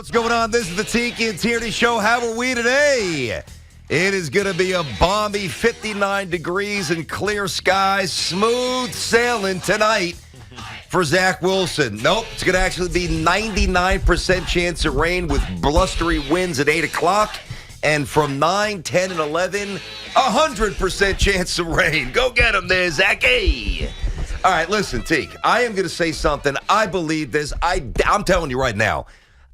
What's going on? This is the Tiki and Tierney Show. How are we today? It is going to be a balmy 59 degrees and clear skies, smooth sailing tonight for Zach Wilson. Nope, it's going to actually be 99% chance of rain with blustery winds at 8 o'clock. And from 9, 10, and 11, 100% chance of rain. Go get him there, Zachy. All right, listen, Teak, I am going to say something. I believe this. I'm telling you right now.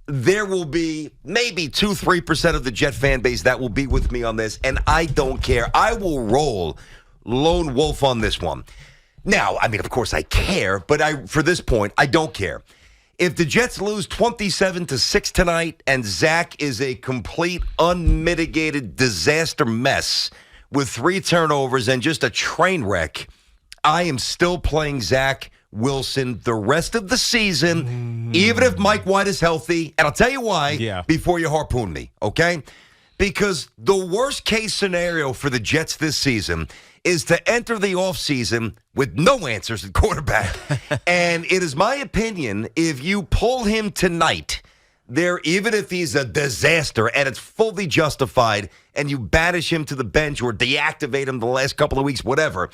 There will be maybe 2-3% of the Jet fan base that will be with me on this, and I don't care. I will roll lone wolf on this one. Now, I mean, of course I care, but for this point, I don't care. If the Jets lose 27-6 tonight and Zach is a complete, unmitigated disaster mess with 3 turnovers and just a train wreck, I am still playing Zach Wilson the rest of the season, even if Mike White is healthy. And I'll tell you why before you harpoon me, okay? Because the worst case scenario for the Jets this season is to enter the offseason with no answers at quarterback. And it is my opinion, if you pull him tonight, even if he's a disaster and it's fully justified, and you banish him to the bench or deactivate him the last couple of weeks, whatever,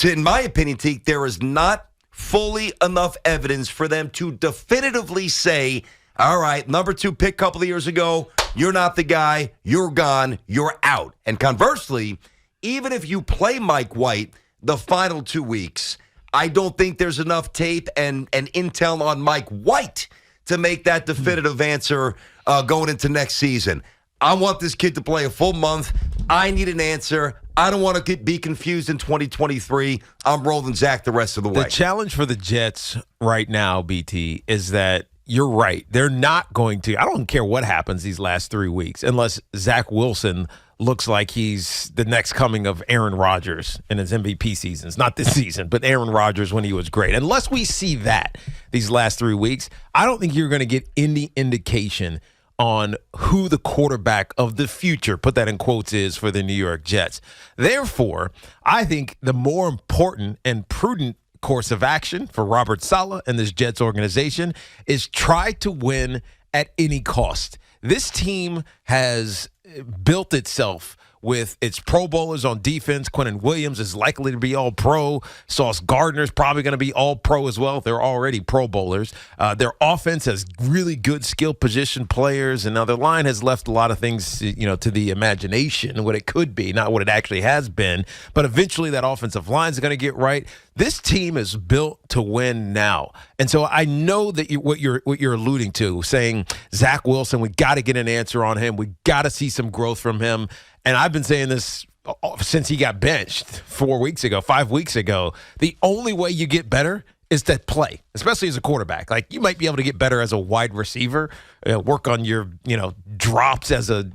in my opinion, Teak, there is not fully enough evidence for them to definitively say, all right, number 2 pick a couple of years ago, you're not the guy, you're gone, you're out. And conversely, even if you play Mike White the final 2 weeks, I don't think there's enough tape and intel on Mike White to make that definitive answer going into next season. I want this kid to play a full month. I need an answer. I don't want to be confused in 2023. I'm rolling Zach the rest of the way. The challenge for the Jets right now, BT, is that you're right. They're not going to – I don't care what happens these last 3 weeks unless Zach Wilson looks like he's the next coming of Aaron Rodgers in his MVP seasons. Not this season, but Aaron Rodgers when he was great. Unless we see that these last 3 weeks, I don't think you're going to get any indication – on who the quarterback of the future, put that in quotes, is for the New York Jets. Therefore, I think the more important and prudent course of action for Robert Saleh and this Jets organization is try to win at any cost. This team has built itself with its Pro Bowlers on defense. Quinnen Williams is likely to be All-Pro. Sauce Gardner's probably going to be All-Pro as well. They're already Pro Bowlers. Their offense has really good skill position players, and now their line has left a lot of things, to the imagination, what it could be, not what it actually has been. But eventually that offensive line is going to get right. This team is built to win now. And so I know that what you're alluding to, saying Zach Wilson, we got to get an answer on him. We got to see some growth from him. And I've been saying this since he got benched 5 weeks ago. The only way you get better is to play, especially as a quarterback. Like, you might be able to get better as a wide receiver, work on your, drops as a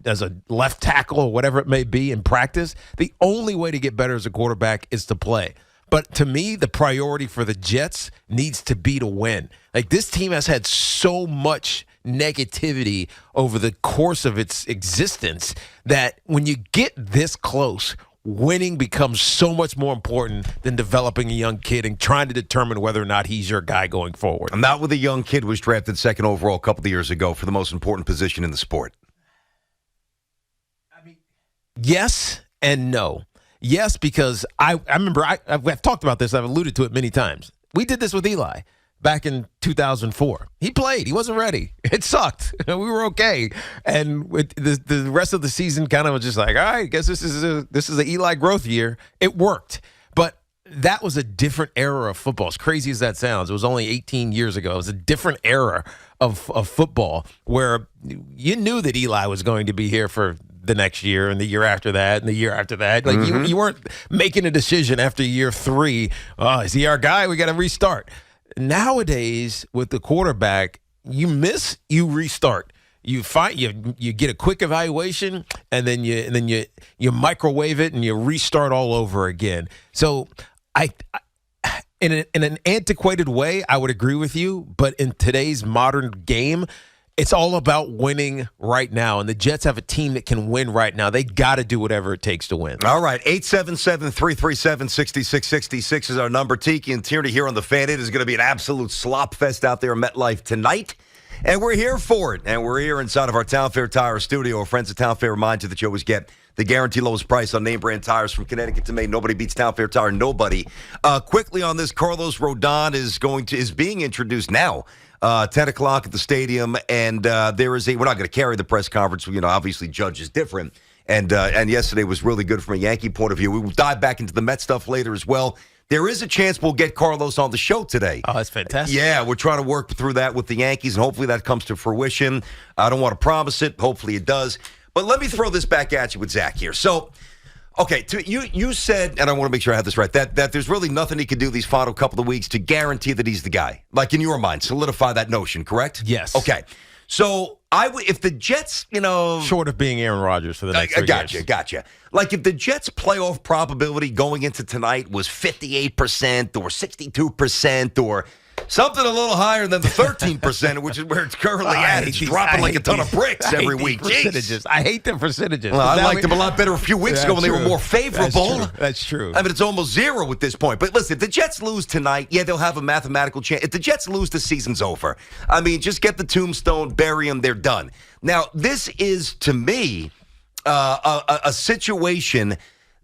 left tackle or whatever it may be in practice. The only way to get better as a quarterback is to play. But to me, the priority for the Jets needs to be to win. Like, this team has had so much negativity over the course of its existence that when you get this close, winning becomes so much more important than developing a young kid and trying to determine whether or not he's your guy going forward. I'm not with a young kid who was drafted 2nd overall a couple of years ago for the most important position in the sport. I mean, yes and no. Yes, because I remember I've talked about this. I've alluded to it many times. We did this with Eli back in 2004. He played. He wasn't ready. It sucked. We were okay. And with the rest of the season kind of was just like, all right, I guess this is an Eli growth year. It worked. But that was a different era of football. As crazy as that sounds, it was only 18 years ago. It was a different era of football where you knew that Eli was going to be here for the next year and the year after that and the year after that. Like, you weren't making a decision after year 3. Oh, is he our guy? We got to restart. Nowadays, with the quarterback, you miss, you restart. You get a quick evaluation, and then you microwave it and you restart all over again. So in an antiquated way, I would agree with you, but in today's modern game, it's all about winning right now, and the Jets have a team that can win right now. They got to do whatever it takes to win. All right, 877-337-6666 is our number. Tiki and Tierney here on the Fan. It is going to be an absolute slop fest out there in MetLife tonight. And we're here for it. And we're here inside of our Town Fair Tire studio. Our friends at Town Fair remind you that you always get the guaranteed lowest price on name brand tires from Connecticut to Maine. Nobody beats Town Fair Tire. Nobody. Quickly on this, Carlos Rodon is being introduced now. 10 o'clock at the stadium, and we're not going to carry the press conference. Obviously, Judge is different. And yesterday was really good from a Yankee point of view. We will dive back into the Mets stuff later as well. There is a chance we'll get Carlos on the show today. Oh, that's fantastic. Yeah, we're trying to work through that with the Yankees, and hopefully that comes to fruition. I don't want to promise it. Hopefully it does. But let me throw this back at you with Zach here. So, okay, you said, and I want to make sure I have this right, that there's really nothing he can do these final couple of weeks to guarantee that he's the guy. Like in your mind, solidify that notion, correct? Yes. Okay. So if the Jets, short of being Aaron Rodgers for the next 3 years. Gotcha. Like if the Jets' playoff probability going into tonight was 58% or 62% or something a little higher than the 13%, which is where it's currently at. It's dropping like a ton of bricks every week. Percentages. I hate the percentages. Well, I liked them a lot better a few weeks ago when they were more favorable. That's true. I mean, it's almost zero at this point. But listen, if the Jets lose tonight, yeah, they'll have a mathematical chance. If the Jets lose, the season's over. I mean, just get the tombstone, bury them, they're done. Now, this is, to me, a situation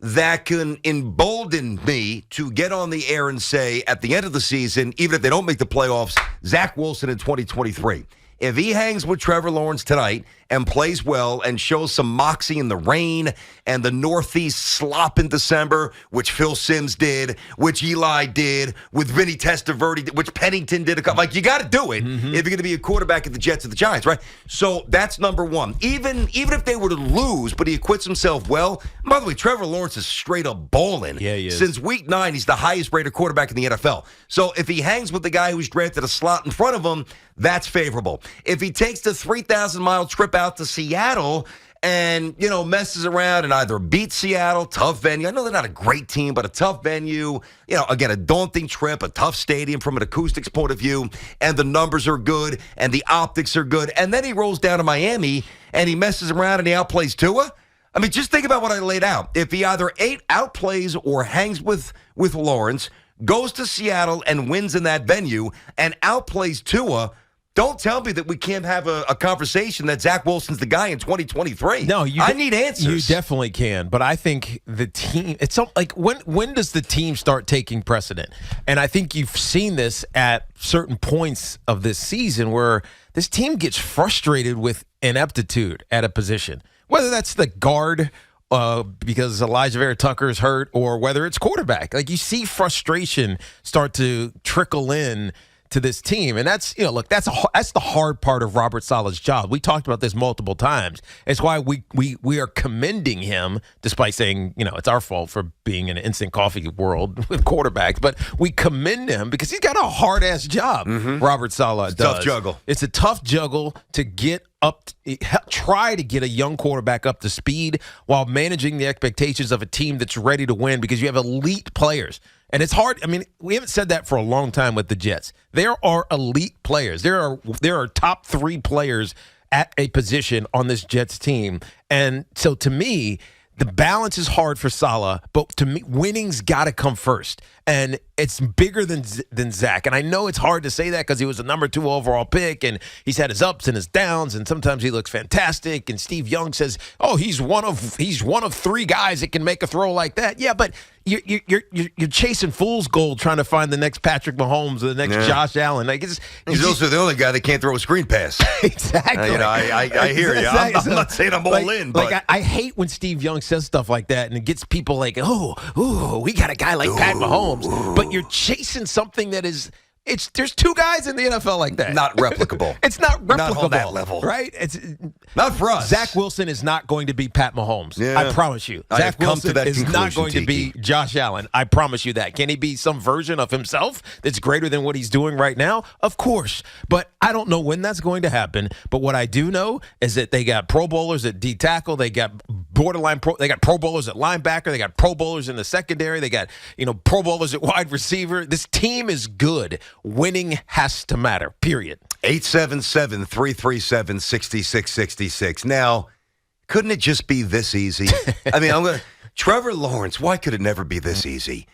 that can embolden me to get on the air and say, at the end of the season, even if they don't make the playoffs, Zach Wilson in 2023. If he hangs with Trevor Lawrence tonight and plays well and shows some moxie in the rain and the Northeast slop in December, which Phil Simms did, which Eli did, with Vinny Testaverde, which Pennington did. Like, you got to do it if you're going to be a quarterback at the Jets or the Giants, right? So that's number one. Even if they were to lose, but he acquits himself well. And by the way, Trevor Lawrence is straight up balling. Yeah, he is. Since week 9, he's the highest rated quarterback in the NFL. So if he hangs with the guy who's drafted a slot in front of him, that's favorable. If he takes the 3,000-mile trip out to Seattle and, messes around and either beats Seattle, tough venue. I know they're not a great team, but a tough venue. Again, a daunting trip, a tough stadium from an acoustics point of view, and the numbers are good and the optics are good. And then he rolls down to Miami and he messes around and he outplays Tua. I mean, just think about what I laid out. If he either outplays or hangs with Lawrence, goes to Seattle and wins in that venue and outplays Tua, don't tell me that we can't have a conversation that Zach Wilson's the guy in 2023. No, I need answers. You definitely can, but I think the team. It's like when does the team start taking precedent? And I think you've seen this at certain points of this season where this team gets frustrated with ineptitude at a position, whether that's the guard. Because Elijah Vera-Tucker is hurt, or whether it's quarterback. Like, you see frustration start to trickle in to this team. And that's, that's the hard part of Robert Saleh's job. We talked about this multiple times. It's why we are commending him, despite saying, it's our fault for being in an instant coffee world with quarterbacks. But we commend him because he's got a hard-ass job, Robert Saleh does. Tough juggle. It's a tough juggle to get try to get a young quarterback up to speed while managing the expectations of a team that's ready to win, because you have elite players. And it's hard. I mean, we haven't said that for a long time with the Jets. There are elite players. There are top 3 players at a position on this Jets team. And so to me, the balance is hard for Saleh, but to me, winning's got to come first. And it's bigger than Zach. And I know it's hard to say that because he was a number 2 overall pick, and he's had his ups and his downs, and sometimes he looks fantastic. And Steve Young says, "Oh, he's one of 3 guys that can make a throw like that." Yeah, but you're chasing fool's gold trying to find the next Patrick Mahomes or the next Josh Allen. Like he's also the only guy that can't throw a screen pass. Exactly. I hear you. I'm not saying I'm all in, but I hate when Steve Young says stuff like that, and it gets people like, "Oh, we got a guy like Pat Mahomes." But you're chasing something that is there's 2 guys in the NFL like that. Not replicable. It's not replicable. Not on that level. Right? It's not for us. Zach Wilson is not going to be Pat Mahomes. Yeah. I promise you. Zach Wilson is not going to be Josh Allen. I promise you that. Can he be some version of himself that's greater than what he's doing right now? Of course. But I don't know when that's going to happen. But what I do know is that they got Pro Bowlers at D tackle. They got they got Pro Bowlers at linebacker. They got Pro Bowlers in the secondary. They got, Pro Bowlers at wide receiver. This team is good. Winning has to matter, period. 877-337-6666. Now, couldn't it just be this easy? I mean, Trevor Lawrence, why could it never be this easy?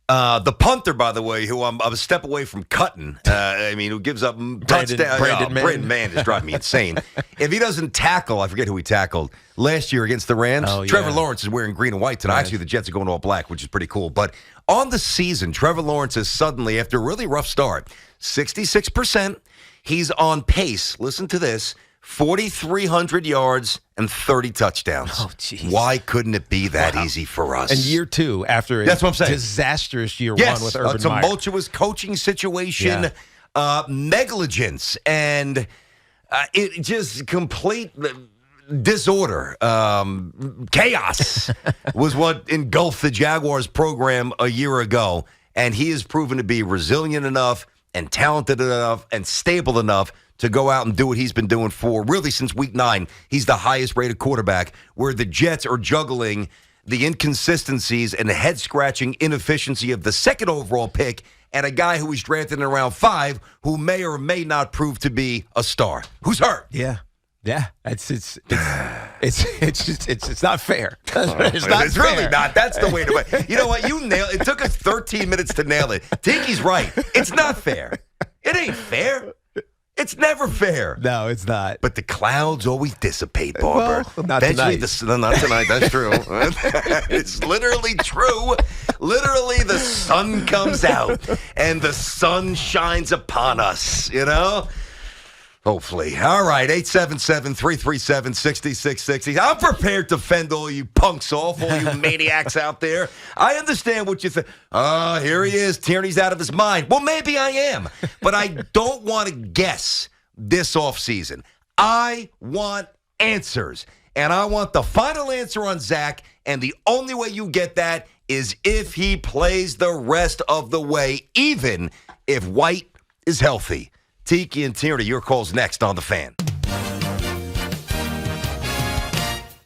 The punter, by the way, who I'm a step away from cutting, who gives up touchdown. Brandon Mann is driving me insane. If he doesn't tackle, I forget who he tackled last year against the Rams. Oh, yeah. Trevor Lawrence is wearing green and white tonight. Right. Actually, the Jets are going all black, which is pretty cool. But on the season, Trevor Lawrence is suddenly, after a really rough start, 66%. He's on pace. Listen to this. 4,300 yards and 30 touchdowns. Oh, jeez. Why couldn't it be that easy for us? And year two after a That's what I'm saying. disastrous year Yes, one with Urban a Meyer. tumultuous coaching situation, negligence, and it just complete disorder, chaos was what engulfed the Jaguars program a year ago. And he has proven to be resilient enough and talented enough and stable enough to go out and do what he's been doing for really since week 9. He's the highest rated quarterback, where the Jets are juggling the inconsistencies and the head-scratching inefficiency of the second overall pick and a guy who was drafted in round 5 who may or may not prove to be a star. Who's hurt? Yeah. It's not fair. It's really not. That's the way to. You know what? You nailed it. It took us 13 minutes to nail it. Tiki's right. It's not fair. It ain't fair. It's never fair. No, it's not. But the clouds always dissipate, Barber. Well, not tonight. Not tonight. That's true. It's literally true. Literally, the sun comes out and the sun shines upon us, you know? Hopefully. All right, 877-337-6660. I'm prepared to fend all you punks off, all you maniacs out there. I understand what you think. Oh, here he is. Tierney's out of his mind. Well, maybe I am, but I don't want to guess this offseason. I want answers, and I want the final answer on Zach, and the only way you get that is if he plays the rest of the way, even if White is healthy. Tiki and Tierney, your call's next on The Fan.